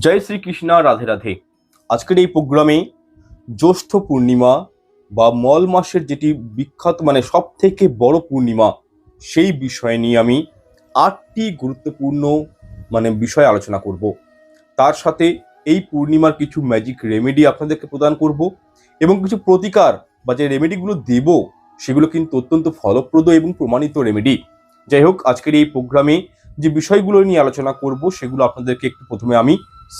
জয় শ্রীকৃষ্ণ, রাধে রাধে। আজকের এই প্রোগ্রামে জ্যৈষ্ঠ পূর্ণিমা বা মল মাসের যেটি বিখ্যাত সব থেকে বড় পূর্ণিমা, সেই বিষয় নিয়ে আমি 8টি গুরুত্বপূর্ণ বিষয় আলোচনা করব। তার সাথে এই পূর্ণিমার কিছু ম্যাজিক রেমেডি আপনাদেরকে প্রদান করব এবং কিছু প্রতিকার বা যে রেমেডিগুলো দেব সেগুলো কিন্তু অত্যন্ত ফলপ্রদ এবং প্রমাণিত রেমেডি। যাই হোক, আজকের এই প্রোগ্রামে যে বিষয়গুলো নিয়ে আলোচনা করব সেগুলো আপনাদেরকে একটু প্রথমে আমি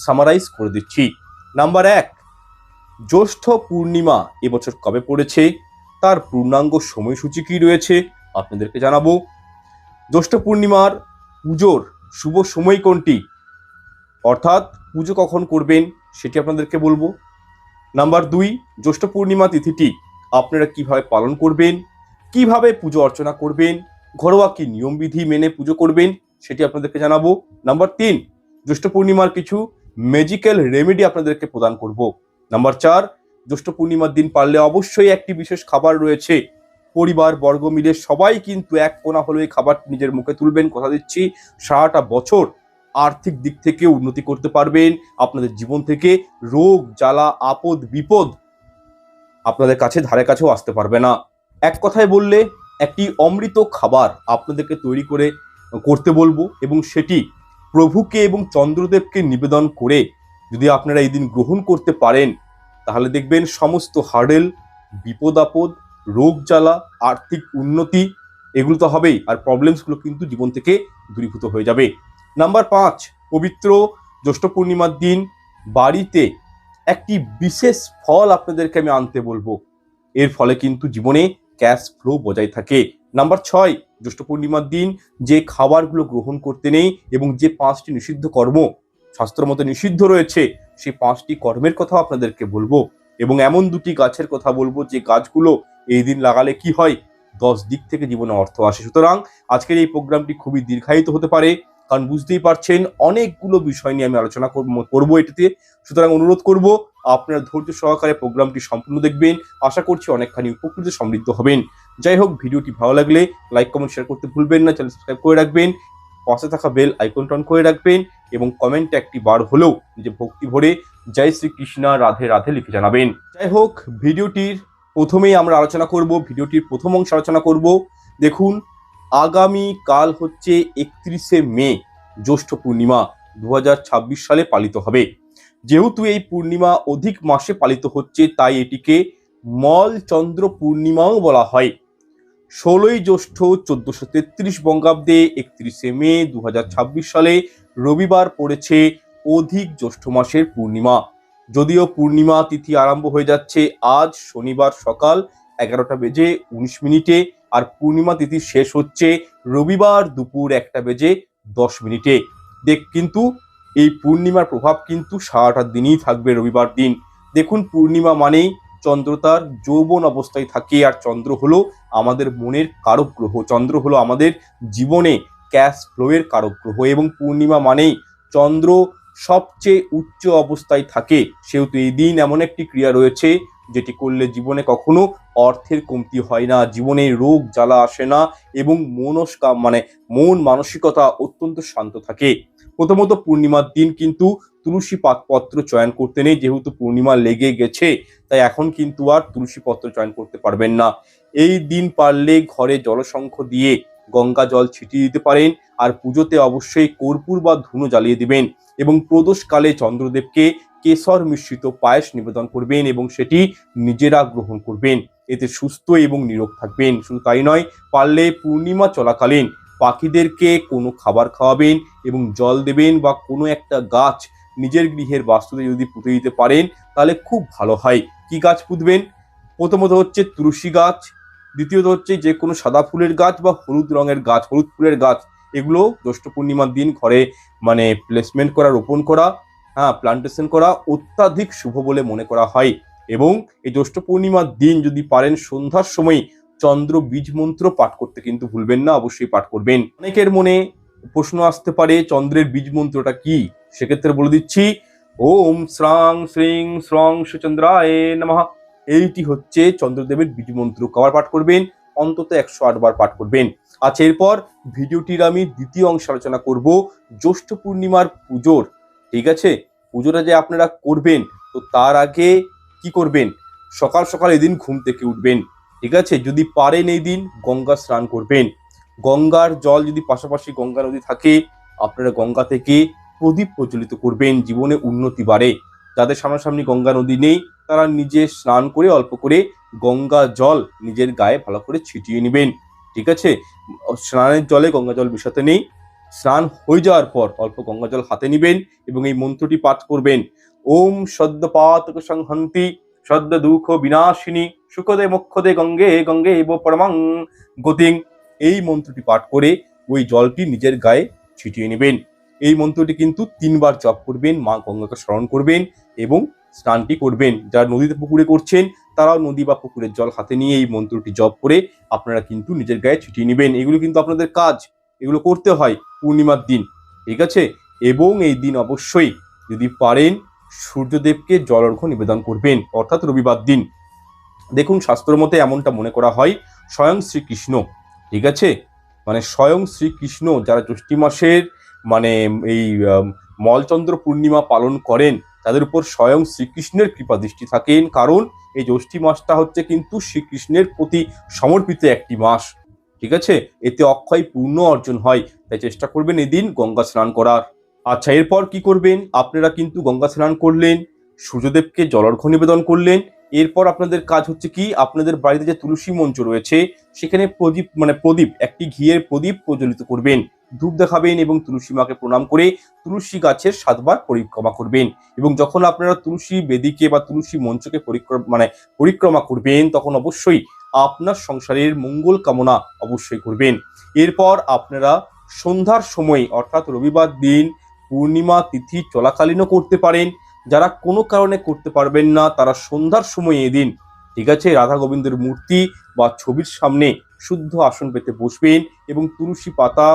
সামারাইজ করে দিচ্ছি। নাম্বার 1, জ্যৈষ্ঠ পূর্ণিমা এবছর কবে পড়েছে, তার পূর্ণাঙ্গ সময়সূচি কি রয়েছে আপনাদেরকে জানাবো। জ্যৈষ্ঠ পূর্ণিমার পুজোর শুভ সময় কোনটি, অর্থাৎ পুজো কখন করবেন সেটি আপনাদেরকে বলবো। নাম্বার 2, জ্যৈষ্ঠ পূর্ণিমা তিথিটি আপনারা কিভাবে পালন করবেন, কিভাবে পুজো অর্চনা করবেন, ঘরোয়া কি নিয়মবিধি মেনে পুজো করবেন সেটি আপনাদেরকে জানাবো। নাম্বার 3, জ্যৈষ্ঠ পূর্ণিমার কিছু ম্যাজিক্যাল রেমেডি আপনাদেরকে প্রদান করব। নাম্বার 4, জ্যৈষ্ঠ পূর্ণিমার দিন পারলে অবশ্যই একটি বিশেষ খাবার রয়েছে, পরিবার বর্গ মিলে সবাই কিন্তু এক কোণা হলে এই খাবার নিজের মুখে তুলবেন, কথা দিচ্ছি সারাটা বছর আর্থিক দিক থেকে উন্নতি করতে পারবেন। আপনাদের জীবন থেকে রোগ জ্বালা আপদ বিপদ আপনাদের কাছে ধারে কাছেও আসতে পারবে না। এক কথায় বললে একটি অমৃত খাবার আপনাদেরকে তৈরি করতে বলবো এবং সেটি প্রভুকে এবং চন্দ্রদেবকে নিবেদন করে যদি আপনারা এই দিন গ্রহণ করতে পারেন, তাহলে দেখবেন সমস্ত হার্ডেল, বিপদ আপদ, রোগ জ্বালা, আর্থিক উন্নতি এগুলো তো হবেই, আর প্রবলেমসগুলো কিন্তু জীবন থেকে দূরীভূত হয়ে যাবে। নাম্বার 5, পবিত্র জ্যৈষ্ঠ পূর্ণিমার দিন বাড়িতে একটি বিশেষ ফল আপনাদেরকে আমি আনতে বলবো, এর ফলে কিন্তু জীবনে ক্যাশ ফ্লো বজায় থাকে। নাম্বার 6, জ্যৈষ্ঠ পূর্ণিমার দিন যে খাবারগুলো গ্রহণ করতে নেই এবং যে 5টি নিষিদ্ধ কর্ম শাস্ত্র মতে নিষিদ্ধ রয়েছে, সেই 5টি কর্মের কথা আপনাদেরকে বলবো এবং এমন 2টি গাছের কথা বলবো যে গাছগুলো এই দিন লাগালে কি হয়, 10 দিক থেকে জীবনে অর্থ আসে। সুতরাং আজকের এই প্রোগ্রামটি খুবই দীর্ঘায়িত হতে পারে, কারণ বুঝতেই পারছেন অনেকগুলো বিষয় নিয়ে আমি আলোচনা করবো এটিতে। সুতরাং অনুরোধ করব আপনারা ধৈর্য সহকারে প্রোগ্রামটি সম্পূর্ণ দেখবেন, আশা করছি অনেকখানি উপকৃত সমৃদ্ধ হবেন। যাই হোক, ভিডিওটি ভালো লাগলে লাইক কমেন্ট শেয়ার করতে ভুলবেন না, চ্যানেল সাবস্ক্রাইব করে রাখবেন, পাশে থাকা বেল আইকনটা অন করে রাখবেন এবং কমেন্টে একটি বার হলেও নিজে ভক্তি ভরে জয় শ্রীকৃষ্ণ, রাধে রাধে লিখে জানাবেন। যাই হোক, ভিডিওটির প্রথমেই আমরা আলোচনা করব, ভিডিওটির প্রথম অংশ আলোচনা করব। দেখুন, আগামী কাল হচ্ছে 31শে মে, জ্যৈষ্ঠ পূর্ণিমা 2026 সালে পালিত হবে। যেহেতু এই পূর্ণিমা অধিক মাসে পালিত হচ্ছে, তাই এটিকে মল চন্দ্র পূর্ণিমাও বলা হয়। 16ই জ্যৈষ্ঠ 1433 বঙ্গাব্দে 31শে মে 2026 সালে রবিবার পড়েছে অধিক জ্যৈষ্ঠ মাসের পূর্ণিমা। যদিও পূর্ণিমা তিথি আরম্ভ হয়ে যাচ্ছে আজ শনিবার সকাল 11টা বেজে 19 মিনিটে, আর পূর্ণিমা তিথি শেষ হচ্ছে রবিবার দুপুর 1টা বেজে 10 মিনিটে। কিন্তু এই পূর্ণিমার প্রভাব কিন্তু সারাটা দিনই থাকবে রবিবার দিন। দেখুন, পূর্ণিমা মানেই চন্দ্র তার যৌবন অবস্থায় থাকে, আর চন্দ্র হলো আমাদের মনের কারক গ্রহ, চন্দ্র হলো আমাদের জীবনে ক্যাশ ফ্লোয়ের কারক গ্রহ এবং পূর্ণিমা মানেই চন্দ্র সবচেয়ে উচ্চ অবস্থায় থাকে। সেহেতু এই দিন এমন একটি ক্রিয়া রয়েছে যেটি করলে জীবনে কখনো অর্থের কমতি হয় না, জীবনে রোগ জ্বালা আসে না এবং মন মানসিকতা অত্যন্ত শান্ত থাকে। প্রথমত পূর্ণিমার দিন কিন্তু তুলসী পত্র চয়ন করতে নেই, যেহেতু পূর্ণিমা লেগে গেছে তাই এখন কিন্তু আর তুলসী পত্র চয়ন করতে পারবেন না। এই দিন পারলে ঘরে জলশঙ্খ দিয়ে গঙ্গা জল ছিটিয়ে দিতে পারেন, আর পুজোতে অবশ্যই কর্পূর বা ধুনো জ্বালিয়ে দিবেন এবং প্রদোষকালে চন্দ্রদেবকে কেশর মিশ্রিত পায়েস নিবেদন করবেন এবং সেটি নিজেরা গ্রহণ করবেন। এতে সুস্থ এবং নিরোগ থাকবেন। শুধু তাই নয়, পারলে পূর্ণিমা চলাকালীন পাখিদেরকে কোনো খাবার খাওয়াবেন এবং জল দেবেন, বা কোনো একটা গাছ নিজের গৃহের বাস্তুতে যদি পুঁতে দিতে পারেন তাহলে খুব ভালো হয়। কি গাছ পুঁতবেন? প্রথমত হচ্ছে তুলসী গাছ, দ্বিতীয়ত হচ্ছে যে কোনো সাদা ফুলের গাছ বা হলুদ রঙের গাছ, হলুদ ফুলের গাছ। এগুলো জ্যৈষ্ঠ পূর্ণিমার দিন ঘরে প্লেসমেন্ট করা, রোপণ করা, প্লান্টেশন করা অত্যাধিক শুভ বলে মনে করা হয়। এবং এই জ্যৈষ্ঠ পূর্ণিমার দিন যদি পারেন সন্ধ্যার সময় চন্দ্র বীজ মন্ত্র পাঠ করতে কিন্তু ভুলবেন না, অবশ্যই পাঠ করবেন। অনেকের মনে প্রশ্ন আসতে পারে চন্দ্রের বীজ মন্ত্রটা কি, সেক্ষেত্রে বলে দিচ্ছি, ওম শ্রাং শ্রীং শ্রং সুচন্দ্রায় নমঃ। এইটি হচ্ছে চন্দ্রদেবের বীজ মন্ত্র। কবার পাঠ করবেন? অন্তত 108 বার পাঠ করবেন। আচ্ছা, এরপর ভিডিওটির আমি দ্বিতীয় অংশ আলোচনা করব জ্যৈষ্ঠ পূর্ণিমার পুজোর, ঠিক আছে, পুজোটা যে আপনারা করবেন, তো তার আগে কি করবেন, সকাল সকাল এদিন ঘুম থেকে উঠবেন, ঠিক আছে। যদি পারেন এই দিন গঙ্গা স্নান করবেন, গঙ্গার জল যদি পাশাপাশি গঙ্গা নদী থাকে, আপনারা গঙ্গা থেকে প্রদীপ প্রজ্বলিত করবেন, জীবনে উন্নতি বাড়ে। যাদের সামনাসামনি গঙ্গা নদী নেই, তারা নিজে স্নান করে অল্প করে গঙ্গা জল নিজের গায়ে ভালো করে ছিটিয়ে নেবেন, ঠিক আছে। স্নানের জলে গঙ্গা জল মেশাতে নেই। স্নান হয়ে যাওয়ার পর অল্প গঙ্গা জল হাতে নেবেন এবং এই মন্ত্রটি পাঠ করবেন। ওম সদ্য পাতক সংহন্তি সদ্য দুঃখ বিনাশিনী সুখদে মোক্ষদে গঙ্গে গঙ্গে এব পরমাং গতিং। এই মন্ত্রটি পাঠ করে ওই জলটি নিজের গায়ে ছিটিয়ে নেবেন। এই মন্ত্রটি কিন্তু 3 বার জপ করবেন, মা গঙ্গাকে স্মরণ করবেন এবং স্নানটি করবেন। যারা নদীতে পুকুরে করছেন, তারাও নদী বা পুকুরের জল হাতে নিয়ে এই মন্ত্রটি জপ করে আপনারা কিন্তু নিজের গায়ে ছিটিয়ে নেবেন। এগুলো কিন্তু আপনাদের কাজ, এগুলো করতে হয় পূর্ণিমার দিন, ঠিক আছে। এবং এই দিন অবশ্যই যদি পারেন সূর্যদেবকে জল অর্ঘ্য নিবেদন করবেন, অর্থাৎ রবিবার দিন। দেখুন শাস্ত্র মতে এমনটা মনে করা হয়, স্বয়ং শ্রীকৃষ্ণ, ঠিক আছে, মানে স্বয়ং শ্রীকৃষ্ণ যারা জ্যৈষ্ঠী মাসের মানে এই মলচন্দ্র পূর্ণিমা পালন করেন, তাদের উপর স্বয়ং শ্রীকৃষ্ণের কৃপা দৃষ্টি থাকেন। কারণ এই জ্যৈষ্ঠী মাসটা হচ্ছে কিন্তু শ্রীকৃষ্ণের প্রতি সমর্পিত একটি মাস, ঠিক আছে। এতে অক্ষয় পূর্ণ অর্জন হয়, তাই চেষ্টা করবেন এদিন গঙ্গা স্নান করার। আচ্ছা, এরপর কি করবেন, আপনারা কিন্তু গঙ্গা স্নান করলেন, সূর্যদেবকে জলার্ঘ্য নিবেদন করলেন। এরপর আপনাদের কাজ হচ্ছে কি, আপনাদের বাড়িতে যে তুলসী মঞ্চ রয়েছে সেখানে প্রদীপ একটি ঘিয়ের প্রদীপ প্রজ্বলিত করবেন, ধূপ দেখাবেন এবং তুলসী মাকে প্রণাম করে তুলসী গাছের 7 বার পরিক্রমা করবেন। এবং যখন আপনারা তুলসী বেদিকে বা তুলসী মঞ্চকে পরিক্রমা করবেন, তখন অবশ্যই আপনার সংসারের মঙ্গল কামনা অবশ্যই করবেন। এরপর আপনারা সন্ধ্যার সময় অর্থাৎ রবিবার দিন পূর্ণিমা তিথি চলাকালীনও করতে পারেন। যারা কোনো কারণে করতে পারবেন না, তারা সন্ধ্যার সময় এদিন, ঠিক আছে, রাধা গোবিন্দের মূর্তি বা ছবির সামনে শুদ্ধ আসন পেতে বসবেন এবং তুলসী পাতা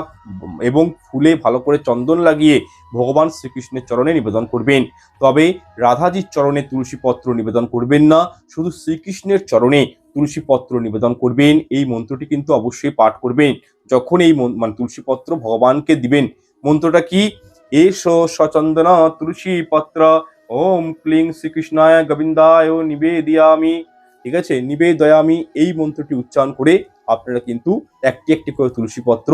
এবং ফুলে ভালো করে চন্দন লাগিয়ে ভগবান শ্রীকৃষ্ণের চরণে নিবেদন করবেন। তবে রাধাজির চরণে তুলসী পত্র নিবেদন করবেন না, শুধু শ্রীকৃষ্ণের চরণে তুলসী পত্র নিবেদন করবেন। এই মন্ত্রটি কিন্তু অবশ্যই পাঠ করবেন যখন এই তুলসী পত্র ভগবানকে দিবেন। মন্ত্রটা কি, এসো সচন্দন তুলসী পত্র ওম ক্লিং শ্রীকৃষ্ণায় গোবিন্দায় নিবেদিয়ামি, ঠিক আছে, নিবেদয়ামি। এই মন্ত্রটি উচ্চারণ করে আপনারা কিন্তু একটি একটি করে তুলসী পত্র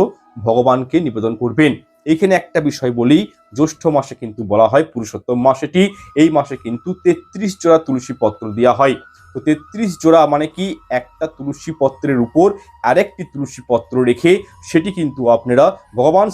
ভগবানকে নিবেদন করবেন। এইখানে একটা বিষয় বলি, জ্যৈষ্ঠ মাসে কিন্তু বলা হয় পুরুষোত্তম মাস এটি, এই মাসে কিন্তু 33 জোড়া তুলসী পত্র দেওয়া হয়। তো 33 জোড়া মানে কি, একটা তুলসী পত্রের উপর আরেকটি তুলসী পত্র রেখে সেটি কিন্তু আপনারা ভগবান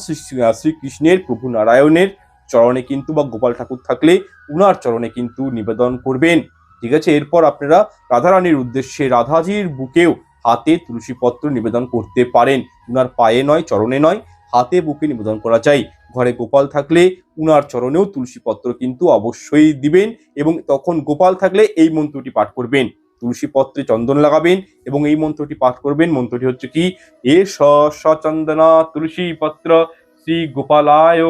শ্রীকৃষ্ণের প্রভু নারায়ণের চরণে কিন্তু, বা গোপাল ঠাকুর থাকলে উনার চরণে কিন্তু নিবেদন করবেন, ঠিক আছে। এরপর আপনারা রাধারানীর উদ্দেশ্যে রাধাজির বুকেও হাতে তুলসী পত্র নিবেদন করতে পারেন। উনার পায়ে নয়, চরণে নয়, হাতে বুকে নিবেদন করা যায়। ঘরে গোপাল থাকলে উনার চরণেও তুলসী পত্র কিন্তু অবশ্যই দিবেন এবং তখন গোপাল থাকলে এই মন্ত্রটি পাঠ করবেন, তুলসী পত্রে চন্দন লাগাবেন এবং এই মন্ত্রটি পাঠ করবেন। মন্ত্রটি হচ্ছে কি, এ সচন্দনা তুলসী পত্র শ্রী গোপালায়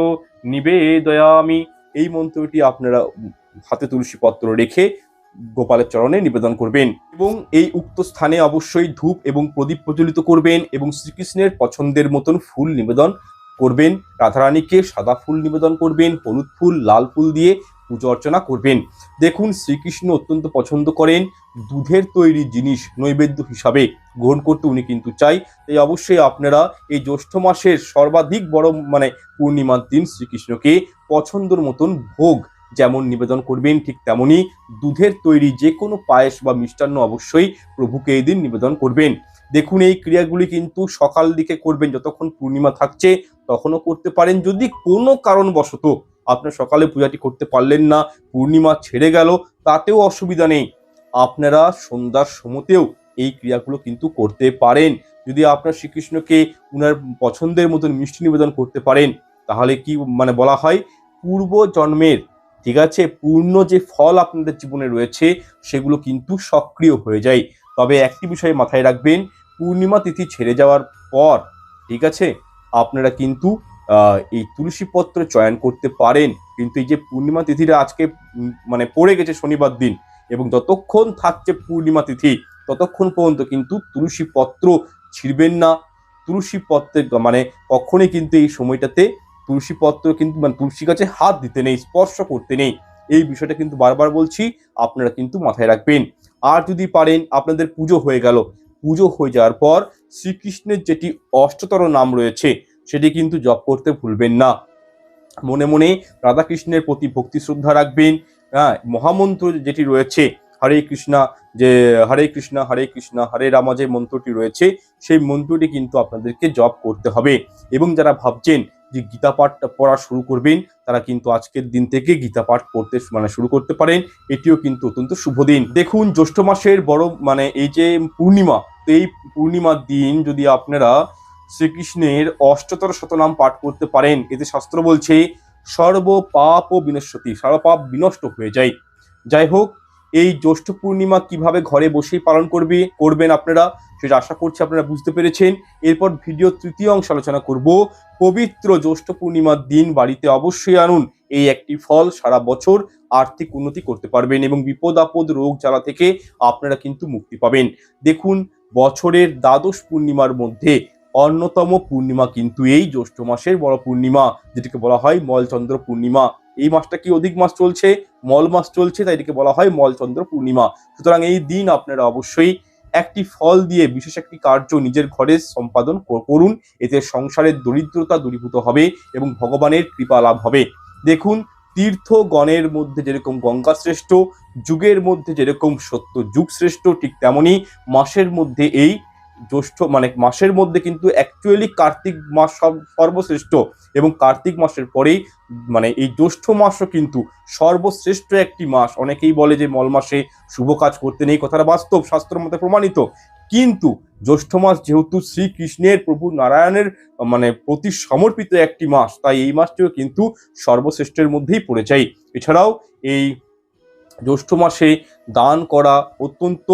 নিবেদয়ামি। এই মন্ত্রটি আপনারা হাতে তুলসী পত্র রেখে গোপালের চরণে নিবেদন করবেন এবং এই উক্ত স্থানে অবশ্যই ধূপ এবং প্রদীপ প্রজ্বলিত করবেন এবং শ্রীকৃষ্ণের পছন্দের মতন ফুল নিবেদন করবেন। রাধারানীকে সাদা ফুল নিবেদন করবেন, হলুদ ফুল, লাল ফুল দিয়ে পুজো অর্চনা করবেন। দেখুন শ্রীকৃষ্ণ অত্যন্ত পছন্দ করেন দুধের তৈরি জিনিস নৈবেদ্য হিসাবে গ্রহণ করতে, উনি কিন্তু চাই। তাই অবশ্যই আপনারা এই জ্যৈষ্ঠ মাসের সর্বাধিক বড় পূর্ণিমার দিন শ্রীকৃষ্ণকে পছন্দের মতন ভোগ যেমন নিবেদন করবেন, ঠিক তেমনি দুধের তৈরি যে কোনো পায়েস বা মিষ্টান্ন অবশ্যই প্রভুকে এই দিন নিবেদন করবেন। দেখুন এই ক্রিয়াগুলি কিন্তু সকাল দিকে করবেন, যতক্ষণ পূর্ণিমা থাকছে তখনও করতে পারেন। যদি কোনো কারণবশত আপনার সকালে পূজাটি করতে পারলেন না, পূর্ণিমা ছেড়ে গেল, তাতেও অসুবিধা নেই, আপনারা সন্ধ্যার সময়তেও এই ক্রিয়াগুলো কিন্তু করতে পারেন। যদি আপনার শ্রীকৃষ্ণকে উনার পছন্দের মতন মিষ্টি নিবেদন করতে পারেন, তাহলে কি বলা হয়, পূর্ব জন্মের, ঠিক আছে, পূর্ণ যে ফল আপনাদের জীবনে রয়েছে সেগুলো কিন্তু সক্রিয় হয়ে যায়। তবে একটি বিষয় মাথায় রাখবেন, পূর্ণিমা তিথি ছেড়ে যাওয়ার পর, ঠিক আছে, আপনারা কিন্তু এই তুলসী পত্র চয়ন করতে পারেন। কিন্তু এই যে পূর্ণিমা তিথিটা আজকে পড়ে গেছে শনিবার দিন এবং যতক্ষণ থাকছে পূর্ণিমা তিথি ততক্ষণ পর্যন্ত কিন্তু তুলসী পত্র ছিঁড়বেন না। তুলসী পত্রের কখনোই কিন্তু এই সময়টাতে তুলসী পত্র কিন্তু তুলসী গাছে হাত দিতে নেই, স্পর্শ করতে নেই। এই বিষয়টা কিন্তু বারবার বলছি, আপনারা কিন্তু মাথায় রাখবেন। আর যদি পারেন, আপনাদের পুজো হয়ে গেল, পুজো হয়ে যাওয়ার পর শ্রীকৃষ্ণের যেটি অষ্টতর নাম রয়েছে সেটি কিন্তু জপ করতে ভুলবেন না। মনে মনে রাধাকৃষ্ণের প্রতি ভক্তি শ্রদ্ধা রাখবেন। হ্যাঁ, মহামন্ত্র যেটি রয়েছে হরে কৃষ্ণা, যে হরে কৃষ্ণা হরে কৃষ্ণা হরে রামা যে মন্ত্রটি রয়েছে, সেই মন্ত্রটি কিন্তু আপনাদেরকে জপ করতে হবে। এবং যারা ভাবছেন যে গীতা পাঠ পড়া শুরু করবেন, তারা কিন্তু আজকের দিন থেকে গীতা পাঠ পড়তে শুরু করতে পারেন। এটিও কিন্তু অত্যন্ত শুভ দিন। দেখুন, জ্যৈষ্ঠ মাসের বড় এই যে পূর্ণিমা, তো এই পূর্ণিমার দিন যদি আপনারা শ্রীকৃষ্ণের অষ্টতর শতনাম পাঠ করতে পারেন, এতে শাস্ত্র বলছে সর্ব পাপ ও বিনশ্বতি, সর্বপাপ বিনষ্ট হয়ে যায়। যাই হোক, এই জ্যৈষ্ঠ পূর্ণিমা কিভাবে ঘরে বসেই পালন করবেন আপনারা, সেটা আশা করছি আপনারা বুঝতে পেরেছেন। এরপর ভিডিও তৃতীয় অংশ আলোচনা করব। পবিত্র জ্যৈষ্ঠ পূর্ণিমার দিন বাড়িতে অবশ্যই আনুন এই একটি ফল, সারা বছর আর্থিক উন্নতি করতে পারবেন এবং বিপদ আপদ রোগ জ্বালা থেকে আপনারা কিন্তু মুক্তি পাবেন। দেখুন, বছরের দ্বাদশ পূর্ণিমার মধ্যে অন্যতম পূর্ণিমা কিন্তু এই জ্যৈষ্ঠ মাসের বড় পূর্ণিমা, যেটিকে বলা হয় মলচন্দ্র পূর্ণিমা। এই মাসটা কি অধিক মাস চলছে, মল মাস চলছে, তাই এটিকে বলা হয় মলচন্দ্র পূর্ণিমা। সুতরাং এই দিন আপনারা অবশ্যই একটি ফল দিয়ে বিশেষ একটি কার্য নিজের ঘরে সম্পাদন করুন। এতে সংসারের দরিদ্রতা দূরীভূত হবে এবং ভগবানের কৃপা লাভ হবে। দেখুন, তীর্থগণের মধ্যে যেরকম গঙ্গা শ্রেষ্ঠ, যুগের মধ্যে যেরকম সত্য যুগ শ্রেষ্ঠ, ঠিক তেমনি মাসের মধ্যে এই জ্যৈষ্ঠ মাসের মধ্যে কিন্তু অ্যাকচুয়ালি কার্তিক মাস সর্বশ্রেষ্ঠ, এবং কার্তিক মাসের পরেই এই জ্যৈষ্ঠ মাসও কিন্তু সর্বশ্রেষ্ঠ একটি মাস। অনেকেই বলে যে মল মাসে শুভ কাজ করতে নেই, কথাটা বাস্তব, শাস্ত্র মতে প্রমাণিত। কিন্তু জ্যৈষ্ঠ মাস যেহেতু শ্রীকৃষ্ণের প্রভু নারায়ণের প্রতি সমর্পিত একটি মাস, তাই এই মাসটিও কিন্তু সর্বশ্রেষ্ঠের মধ্যেই পড়ে যায়। এছাড়াও এই জ্যৈষ্ঠ মাসে দান করা অত্যন্ত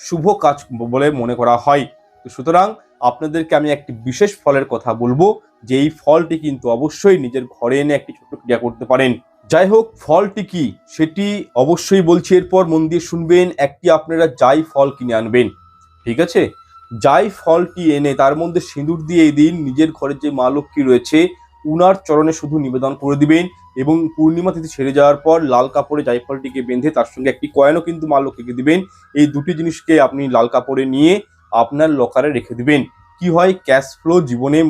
শুভ কাজ বলে মনে করা হয়। তো সুতরাং আপনাদেরকে আমি একটি বিশেষ ফলের কথা বলবো, যে এই ফলটি কিন্তু অবশ্যই নিজের ঘরে এনে একটি ছোট্ট ক্রিয়া করতে পারেন। যাই হোক, ফলটি কি সেটি অবশ্যই বলছি, এরপর মন দিয়ে শুনবেন। একটি আপনারা যাই ফল কিনে আনবেন, ঠিক আছে? যাই ফলটি এনে তার মধ্যে সিঁদুর দিয়ে এই দিন নিজের ঘরে যে মা লক্ষ্মী রয়েছে উনার চরণে শুধু নিবেদন করে দিবেন, এবং পূর্ণিমা তিথি ছেড়ে যাওয়ার পর লাল কাপড়ে জায়ফলটিকে বেঁধে তার সঙ্গে একটি কয়েনও কিন্তু মা লক্ষ্মীকে দিবেন। এই দুটি জিনিসকে আপনি লাল কাপড়ে নিয়ে আপনার লকারে রেখে দিবেন। কি হয়, ক্যাশ ফ্লো জীবনে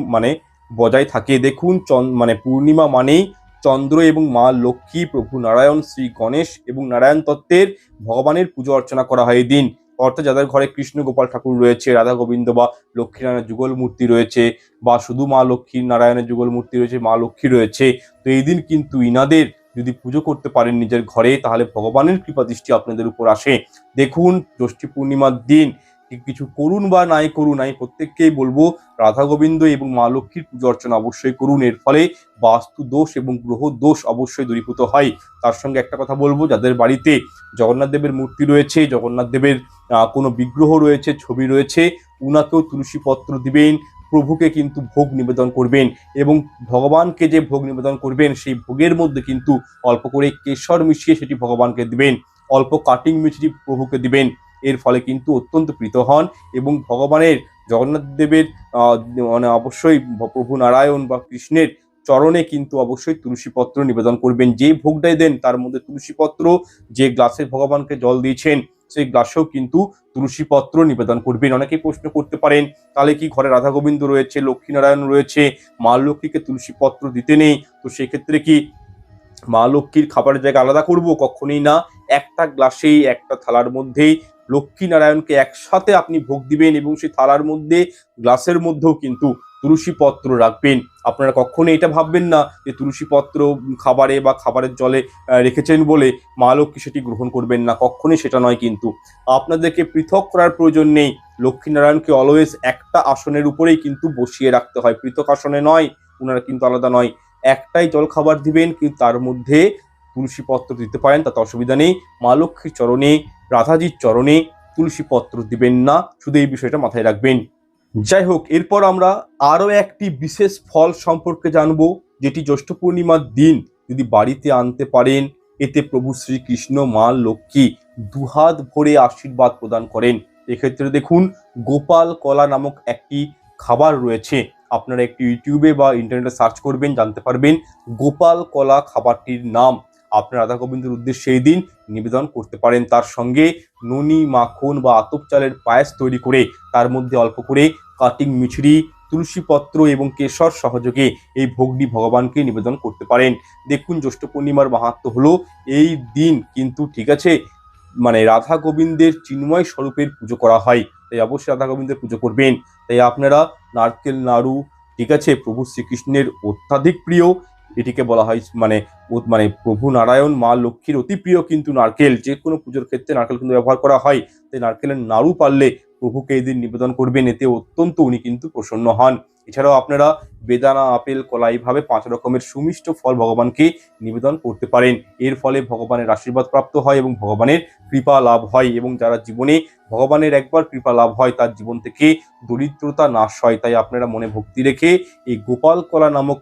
বজায় থাকে। দেখুন, পূর্ণিমা মানেই চন্দ্র এবং মা লক্ষ্মী, প্রভু নারায়ণ, শ্রী গণেশ এবং নারায়ণ তত্ত্বের ভগবানের পুজো অর্চনা করা হয় এই দিন। অর্থাৎ যাদের ঘরে কৃষ্ণ গোপাল ঠাকুর রয়েছে, রাধা গোবিন্দ বা লক্ষ্মীনারায়ণের যুগল মূর্তি রয়েছে, বা শুধু মা লক্ষ্মী নারায়ণের যুগল মূর্তি রয়েছে, মা লক্ষ্মী রয়েছে, তো এই দিন কিন্তু ইনাদের যদি পুজো করতে পারেন নিজের ঘরে, তাহলে ভগবানের কৃপা দৃষ্টি আপনাদের উপর আসে। দেখুন, জ্যৈষ্ঠ পূর্ণিমার দিন কিছু করুন বা নাই করুন, আমি প্রত্যেককেই বলবো রাধা গোবিন্দ এবং মা লক্ষ্মীর পুজো অর্চনা অবশ্যই করুন। এর ফলে বাস্তু দোষ এবং গ্রহ দোষ অবশ্যই দূরীভূত হয়। তার সঙ্গে একটা কথা বলবো, যাদের বাড়িতে জগন্নাথ দেবের মূর্তি রয়েছে, জগন্নাথ দেবের কোনো বিগ্রহ রয়েছে, ছবি রয়েছে, উনাকেও তুলসী পত্র দিবেন। প্রভুকে কিন্তু ভোগ নিবেদন করবেন, এবং ভগবানকে যে ভোগ নিবেদন করবেন সেই ভোগের মধ্যে কিন্তু অল্প করে কেশর মিশিয়ে সেটি ভগবানকে দিবেন, অল্প কাটিং মিষ্টি প্রভুকে দিবেন। এর ফলে কিন্তু অত্যন্ত প্রীত হন, এবং ভগবানের জগন্নাথ দেবের অবশ্যই প্রভু নারায়ণ বা কৃষ্ণের চরণে কিন্তু অবশ্যই তুলসী পত্র নিবেদন করবেন। যে ভোগটাই দেন তার মধ্যে তুলসী পত্র, যে গ্লাসে ভগবানকে জল দিয়েছেন সেই গ্লাসেও কিন্তু তুলসী পত্র নিবেদন করবেন। অনেকেই প্রশ্ন করতে পারেন, তাহলে কি ঘরে রাধা গোবিন্দ রয়েছে, লক্ষ্মী নারায়ণ রয়েছে, মা লক্ষ্মীকে তুলসী পত্র দিতে নেই? তো সেক্ষেত্রে কি মা লক্ষ্মীর খাবারের জায়গা আলাদা করব? কখনোই না। একটা গ্লাসেই, একটা থালার মধ্যেই লক্ষ্মী নারায়ণকে একসাথে আপনি ভোগ দিবেন, এবং সেই থালার মধ্যে, গ্লাসের মধ্যেও কিন্তু তুলসী পত্র রাখবেন। আপনারা কখনোই এটা ভাববেন না যে তুলসী পত্র খাবারে বা খাবারের জলে রেখেছেন বলে মা লক্ষ্মী সেটি গ্রহণ করবেন না, কখনোই সেটা নয়। কিন্তু আপনাদেরকে পৃথক করার প্রয়োজন নেই। লক্ষ্মী নারায়ণকে অলওয়েজ একটা আসনের উপরেই কিন্তু বসিয়ে রাখতে হয়, পৃথক আসনে নয়। ওনারা কিন্তু আলাদা নয়। একটাই জল খাবার দিবেন, কিন্তু তার মধ্যে তুলসী পত্র দিতে পারেন, তাতে অসুবিধা নেই। মা লক্ষ্মীর চরণে, রাধাজির চরণে তুলসী পত্র দিবেন না, শুধু এই বিষয়টা মাথায় রাখবেন। যাই হোক, এরপর আমরা আরো একটি বিশেষ ফল সম্পর্কে জানবো, যেটি জ্যৈষ্ঠ পূর্ণিমার দিন যদি বাড়িতে আনতে পারেন, এতে প্রভু শ্রীকৃষ্ণ মা লক্ষ্মী দুহাত ভরে আশীর্বাদ প্রদান করেন। এক্ষেত্রে দেখুন, গোপাল কলা নামক একটি খাবার রয়েছে। আপনারা একটি ইউটিউবে বা ইন্টারনেটে সার্চ করবেন, জানতে পারবেন গোপাল কলা খাবারটির নাম। আপনি রাধা গোবিন্দের উদ্দেশ্যে এই দিন নিবেদন করতে পারেন। তার সঙ্গে ননি, মাখন বা আতপ চালের পায়েস তৈরি করে তার মধ্যে অল্প করে কাটিং মিছরি, তুলসী পত্র এবং কেশর সহযোগে এই ভোগটি ভগবানকে নিবেদন করতে পারেন। দেখুন, জ্যৈষ্ঠ পূর্ণিমার মাহাত্ম্য হলো এই দিন কিন্তু, ঠিক আছে, মানে রাধা গোবিন্দের চিন্ময় স্বরূপের পুজো করা হয়, তাই অবশ্যই রাধা গোবিন্দের পুজো করবেন। তাই আপনারা নারকেল নাড়ু, ঠিক আছে, প্রভু শ্রীকৃষ্ণের অত্যাধিক প্রিয়, এটিকে বলা হয় মানে প্রভু নারায়ণ মা লক্ষ্মীর অতি প্রিয় কিন্তু নারকেল, যে কোনো পুজোর ক্ষেত্রে নারকেল কিন্তু ব্যবহার করা হয়। তাই নারকেলের নাড়ু পারলে প্রভুকে এই দিন নিবেদন করবেন, এতে অত্যন্ত উনি কিন্তু প্রসন্ন হন। এছাড়াও আপনারা বেদানা, আপেল, কলা এইভাবে 5 রকমের সুমিষ্ট ফল ভগবানকে নিবেদন করতে পারেন। এর ফলে ভগবানের আশীর্বাদ প্রাপ্ত হয় এবং ভগবানের কৃপা লাভ হয়, এবং যারা জীবনে ভগবানের একবার কৃপা লাভ হয় তার জীবন থেকে দরিদ্রতা নাশ হয়। তাই আপনারা মনে ভক্তি রেখে এই গোপাল কলা নামক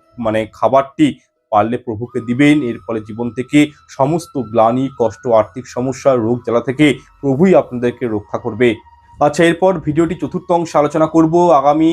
খাবারটি পারলে প্রভুকে দিবেন। এর ফলে জীবন থেকে সমস্ত গ্লানি, কষ্ট, আর্থিক সমস্যা, রোগ জ্বালা থেকে প্রভুই আপনাদেরকে রক্ষা করবে। আচ্ছা, এরপর ভিডিওটি চতুর্থ অংশে আলোচনা করব আগামী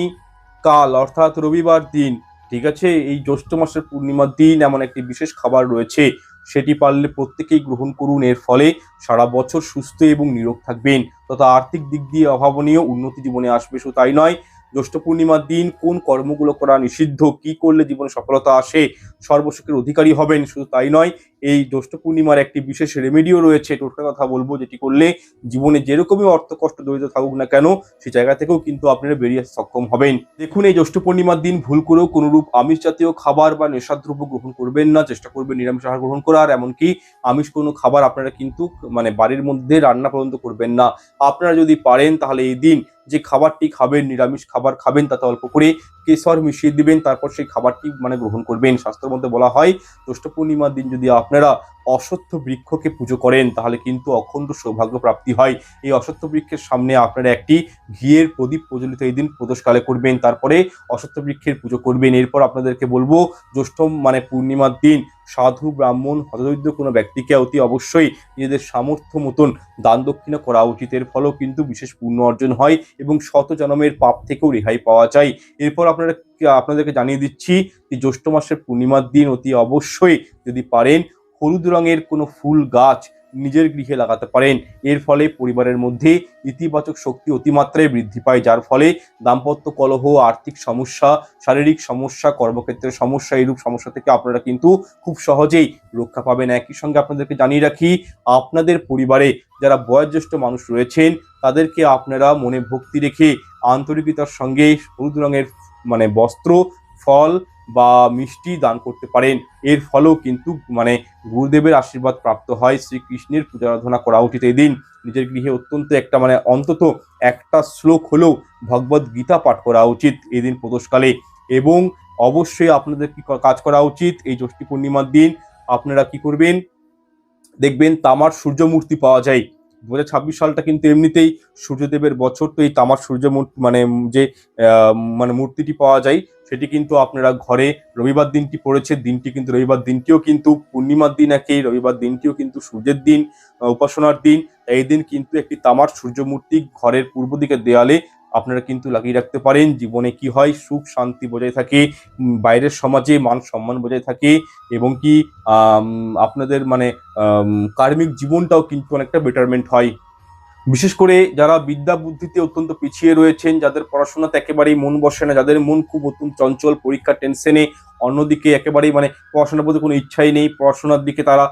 কাল অর্থাৎ রবিবার দিন, ঠিক আছে। এই জ্যৈষ্ঠ মাসের পূর্ণিমার দিন এমন একটি বিশেষ খাবার রয়েছে, সেটি পারলে প্রত্যেকেই গ্রহণ করুন। এর ফলে সারা বছর সুস্থ এবং নিরোগ থাকবেন তথা আর্থিক দিক দিয়ে অভাবনীয় উন্নতি জীবনে আসবে। শুধু তাই নয়, জ্যৈষ্ঠ পূর্ণিমার দিন কোন কর্মগুলো করা নিষিদ্ধ, কি করলে জীবনে সফলতা আসে, সর্বসুখের অধিকারী হবেন, শুধু তাই নয়, এই জ্যৈষ্ঠ পূর্ণিমার একটি বিশেষ রেমেডিও রয়েছে, টোটকার কথা বলবো, যেটি করলে জীবনে যেরকমই অর্থ কষ্ট দরিদ্র থাকুক না কেন সেই জায়গা থেকেও কিন্তু আপনারা বেরিয়ে আসতে সক্ষম হবেন। দেখুন, এই জ্যৈষ্ঠ পূর্ণিমার দিন ভুল করেও কোনরূপ আমিষ জাতীয় খাবার বা নেশাদ্রব্য গ্রহণ করবেন না, চেষ্টা করবেন নিরামিষ আহার গ্রহণ করার। এমনকি আমিষ কোনো খাবার আপনারা কিন্তু বাড়ির মধ্যে রান্না পর্যন্ত করবেন না। আপনারা যদি পারেন তাহলে এই দিন যে খাবারটি খাবেন, নিরামিষ খাবার খাবেন, তাতে অল্প করে কেশর মিশিয়ে দিবেন, তারপর সেই খাবারটি গ্রহণ করবেন। শাস্ত্রের মধ্যে বলা হয়, জ্যৈষ্ঠ পূর্ণিমার দিন যদি আপনারা অশ্বত্থ বৃক্ষকে পুজো করেন তাহলে কিন্তু অখণ্ড সৌভাগ্য প্রাপ্তি হয়। এই অশ্বত্থ বৃক্ষের সামনে আপনারা একটি ঘিয়ের প্রদীপ প্রজ্বলিত এই দিন প্রদোষকালে করবেন, তারপরে অশ্বত্থ বৃক্ষের পুজো করবেন। এরপর আপনাদেরকে বলবো, জ্যৈষ্ঠ পূর্ণিমার দিন সাধু, ব্রাহ্মণ, হতদরিদ্র কোনো ব্যক্তিকে অতি অবশ্যই নিজেদের সামর্থ্য মতন দান দক্ষিণা করা উচিত। এর ফলেও কিন্তু বিশেষ পুণ্য অর্জন হয় এবং শত জন্মের পাপ থেকেও রেহাই পাওয়া যায়। এরপর আপনাদেরকে জানিয়ে দিচ্ছি যে জ্যৈষ্ঠ মাসের পূর্ণিমার দিন অতি অবশ্যই যদি পারেন হলুদ রঙের কোনো ফুল গাছ নিজের গৃহে লাগাতে পারেন। এর ফলে পরিবারের মধ্যে ইতিবাচক শক্তি অতিমাত্রায় বৃদ্ধি পায়, যার ফলে দাম্পত্য কলহ, আর্থিক সমস্যা, শারীরিক সমস্যা, কর্মক্ষেত্রের সমস্যা, এইরূপ সমস্যা থেকে আপনারা কিন্তু খুব সহজেই রক্ষা পাবেন। একই সঙ্গে আপনাদেরকে জানিয়ে রাখি, আপনাদের পরিবারে যারা বয়োজ্যেষ্ঠ মানুষ রয়েছেন তাদেরকে আপনারা মনে ভক্তি রেখে আন্তরিকতার সঙ্গে হলুদ রঙের বস্ত্র, ফল বা মিষ্টি দান করতে পারেন। এর ফলেও কিন্তু গুরুদেবের আশীর্বাদ প্রাপ্ত হয়। শ্রীকৃষ্ণের পূজা আরাধনা করা উচিত এই দিন। নিজের গৃহে অত্যন্ত একটা অন্তত একটা শ্লোক হলেও ভগবদ গীতা পাঠ করা উচিত এই দিন প্রদোষকালে। এবং অবশ্যই আপনাদের কি কাজ করা উচিত, এই জ্যৈষ্ঠ পূর্ণিমার দিন আপনারা কি করবেন, দেখবেন তামার সূর্য মূর্তি পাওয়া যায়। 2026 সালটা কিন্তু এমনিতেই সূর্যদেবের বছর, তো এই তামার সূর্য যে মূর্তিটি পাওয়া যায় সেটি কিন্তু আপনারা ঘরে, রবিবার দিনটি পড়েছে, দিনটি কিন্তু রবিবার দিনটিও কিন্তু পূর্ণিমার দিন, একই রবিবার দিনটিও কিন্তু সূর্যের দিন, উপাসনার দিন। এই দিন কিন্তু একটি তামার সূর্য মূর্তি ঘরের পূর্ব দিকের দেয়ালে আপনারা কিন্তু লাগিয়ে রাখতে পারেন। জীবনে কি হয়, সুখ শান্তি বজায় থাকে, বাইরের সমাজে মান সম্মান বজায় থাকে, এবং কি আপনাদের কার্মিক জীবনটাও কিন্তু অনেকটা বেটারমেন্ট হয়। বিশেষ করে যারা বিদ্যা বুদ্ধিতে অত্যন্ত পিছিয়ে রয়েছেন, যাদের পড়াশোনাতে একেবারেই মন বসে না, যাদের মন খুব অত্যন্ত চঞ্চল, পরীক্ষার টেনশনে, অন্যদিকে একেবারেই পড়াশোনার প্রতি কোনো ইচ্ছাই নেই, পড়াশোনার দিকে তারা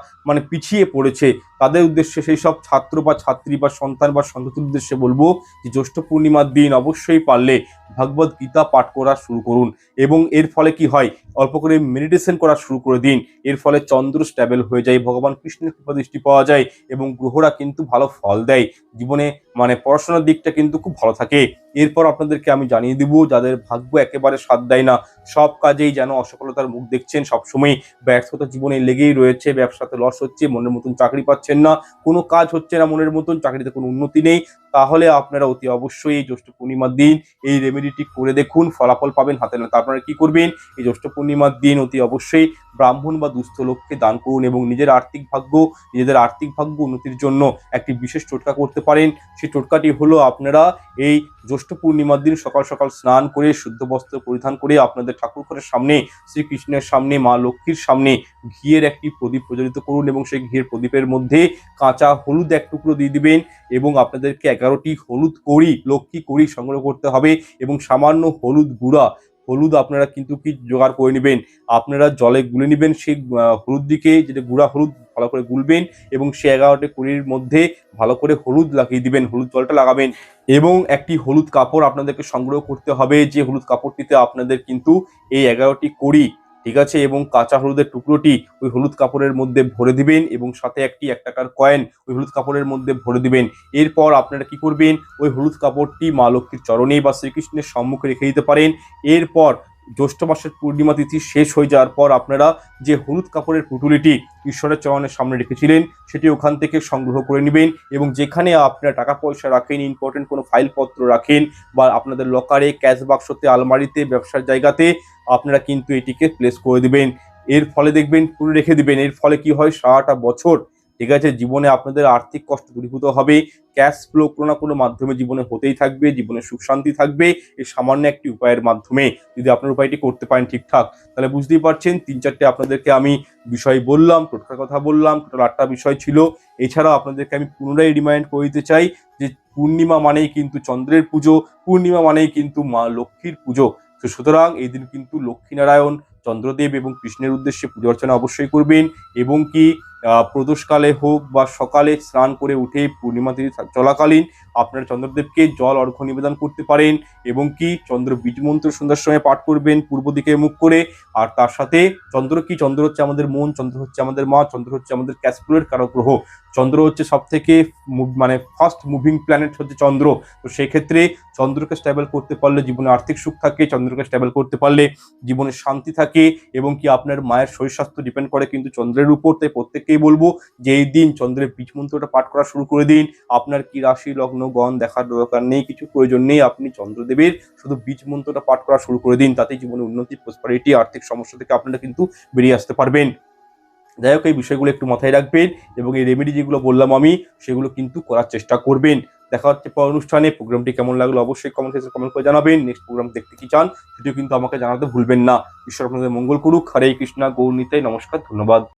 পিছিয়ে পড়েছে, তাদের উদ্দেশ্যে, সেই সব ছাত্র বা ছাত্রী বা সন্তান বা সন্ততির উদ্দেশ্যে বলবো যে জ্যৈষ্ঠ পূর্ণিমার দিন অবশ্যই পারলে ভগবদ গীতা পাঠ করা শুরু করুন। এবং এর ফলে কি হয়, অল্প করে মেডিটেশন করা শুরু করে দিন। এর ফলে চন্দ্র স্ট্যাবল হয়ে যায়, ভগবান কৃষ্ণের কৃপা দৃষ্টি পাওয়া যায় এবং গ্রহরা কিন্তু ভালো ফল দেয়। জীবনে পড়াশোনার দিকটা কিন্তু খুব ভালো থাকে। এরপর আপনাদেরকে আমি জানিয়ে দিব, যাদের ভাগ্য একেবারে সাথ দেয় না, সব কাজেই যেন অসফলতার মুখ দেখছেন, সবসময় ব্যর্থতা জীবনে লেগেই রয়েছে, ব্যবসাতে লস হচ্ছে, মনের মতন চাকরি পাচ্ছেন না, কোনো কাজ হচ্ছে না মনের মতন, চাকরিতে কোনো উন্নতি নেই, তাহলে আপনারা অতি অবশ্যই এই জ্যৈষ্ঠ পূর্ণিমার দিন এই রেমেডিটি করে দেখুন, ফলাফল পাবেন হাতে নাতে। আপনারা কি করবেন, এই জ্যৈষ্ঠ পূর্ণিমার দিন অতি অবশ্যই ব্রাহ্মণ বা দুস্থ লোককে দান করুন এবং নিজেদের আর্থিক ভাগ্য উন্নতির জন্য একটি বিশেষ টোটকা করতে পারেন। সেই টোটকাটি হলো আপনারা এই জ্যৈষ্ঠ পূর্ণিমার দিন সকাল সকাল স্নান করে শুদ্ধ বস্ত্র পরিধান করে আপনাদের ঠাকুর ঘরের সামনে, শ্রীকৃষ্ণের সামনে, মা লক্ষ্মীর সামনে ঘিয়ের একটি প্রদীপ প্রজ্বলিত করুন এবং সেই ঘিয়ের প্রদীপের মধ্যে কাঁচা হলুদ এক টুকরো দিয়ে দিবেন এবং আপনাদেরকে 11টি লক্ষ্মী কড়ি সংগ্রহ করতে হবে এবং সামান্য হলুদ আপনারা কিন্তু কি জোগাড় করে নেবেন। আপনারা জলে গুলে নেবেন সেই হলুদটিকে, যেটা গুঁড়া হলুদ ভালো করে গুলবেন এবং সেই 11টি কড়ির মধ্যে ভালো করে হলুদ লাগিয়ে দিবেন, হলুদ জলটা লাগাবেন এবং একটি হলুদ কাপড় আপনাদেরকে সংগ্রহ করতে হবে। যে হলুদ কাপড়টিতে আপনাদের কিন্তু এই 11টি কড়ি, ঠিক আছে, এবং কাঁচা হলুদের টুকরোটি ওই হলুদ কাপড়ের মধ্যে ভরে দিবেন এবং সাথে একটি 1 টাকার কয়েন ওই হলুদ কাপড়ের মধ্যে ভরে দিবেন। এরপর আপনারা কি করবেন, ওই হলুদ কাপড়টি মা লক্ষ্মীর চরণে বা শ্রীকৃষ্ণের সম্মুখে রেখে দিতে পারেন। এরপর জ্যৈষ্ঠ মাসের পূর্ণিমা তিথি শেষ হয়ে যাওয়ার পর আপনারা যে হলুদ কাপড়ের পুঁটুলিটি ঈশ্বরের চরণের সামনে রেখেছিলেন সেটি ওখান থেকে সংগ্রহ করে নেবেন এবং যেখানে আপনারা টাকা পয়সা রাখেন, ইম্পর্টেন্ট কোনো ফাইলপত্র রাখেন বা আপনাদের লকারে, ক্যাশ বাক্সতে, আলমারিতে, ব্যবসার জায়গাতে আপনারা কিন্তু এটিকে প্লেস করে দিবেন। এর ফলে দেখবেন পুরো রেখে দিবেন। এর ফলে কি হয়, সারাটা বছর, ঠিক আছে, জীবনে আপনাদের আর্থিক কষ্ট দূরীভূত হবে, ক্যাশ ফ্লো কোনো না কোনো মাধ্যমে জীবনে হতেই থাকবে, জীবনে সুখ শান্তি থাকবে এই সামান্য একটি উপায়ের মাধ্যমে। যদি আপনার উপায়টি করতে পারেন ঠিকঠাক, তাহলে বুঝতেই পারছেন 3-4টে আপনাদেরকে আমি বিষয় বললাম, টোটকার কথা বললাম, টোটাল 8টা বিষয় ছিল। এছাড়াও আপনাদেরকে আমি পুনরায় রিমাইন্ড করে দিতে চাই যে পূর্ণিমা মানেই কিন্তু চন্দ্রের পুজো, পূর্ণিমা মানেই কিন্তু মা লক্ষ্মীর পুজো। তো সুতরাং এই দিন কিন্তু লক্ষ্মীনারায়ণ, চন্দ্রদেব এবং কৃষ্ণের উদ্দেশ্যে পুজো অর্চনা অবশ্যই করবেন এবং কি প্রদোষকালে হোক বা সকালে স্নান করে উঠে পূর্ণিমা তিথি চলাকালীন আপনারা চন্দ্রদেবকে জল অর্ঘ্য নিবেদন করতে পারেন এবং কি চন্দ্র বীজ মন্ত্র সন্ধ্যার সময় পাঠ করবেন পূর্ব দিকে মুখ করে। আর তার সাথে চন্দ্র হচ্ছে আমাদের মন, চন্দ্র হচ্ছে আমাদের মা, চন্দ্র হচ্ছে আমাদের ক্যাশ ফ্লোর কারক গ্রহ, চন্দ্র হচ্ছে সব থেকে মানে ফার্স্ট মুভিং প্ল্যানেট হচ্ছে চন্দ্র। তো সেই ক্ষেত্রে চন্দ্রকে স্টেবল করতে পারলে জীবনে আর্থিক সুখ থাকে, চন্দ্রকে স্টেবল করতে পারলে জীবনে শান্তি থাকে এবং কি আপনার মায়ের শরীর স্বাস্থ্য ডিপেন্ড করে কিন্তু চন্দ্রের উপর। তাই প্রত্যেককেই বলবো যে এই দিন চন্দ্রের বীজ মন্ত্রটা পাঠ করা শুরু করে দিন। আপনার কি রাশি লগ্ন গণ দেখার দরকার নেই, কিছু প্রয়োজন নেই, আপনি চন্দ্রদেবের শুধু বীজ মন্ত্রটা পাঠ করা শুরু করে দিন, তাতেই জীবনে উন্নতি, প্রসপারিটি, আর্থিক সমস্যা থেকে আপনারা কিন্তু বেরিয়ে আসতে পারবেন। যাই হোক, এই বিষয়গুলো একটু মাথায় রাখবেন এবং এই রেমেডি যেগুলো বললাম আমি সেগুলো কিন্তু করার চেষ্টা করবেন। দেখা হচ্ছে পর অনুষ্ঠানে। প্রোগ্রামটি কেমন লাগলো অবশ্যই কমেন্ট সেকশনে কমেন্ট করে জানাবেন। নেক্সট প্রোগ্রাম দেখতে কি চান সেটিও কিন্তু আমাকে জানাতে ভুলবেন না। ঈশ্বর আপনাদের মঙ্গল করুক। হরে কৃষ্ণা, গৌর নিতাই, নমস্কার, ধন্যবাদ।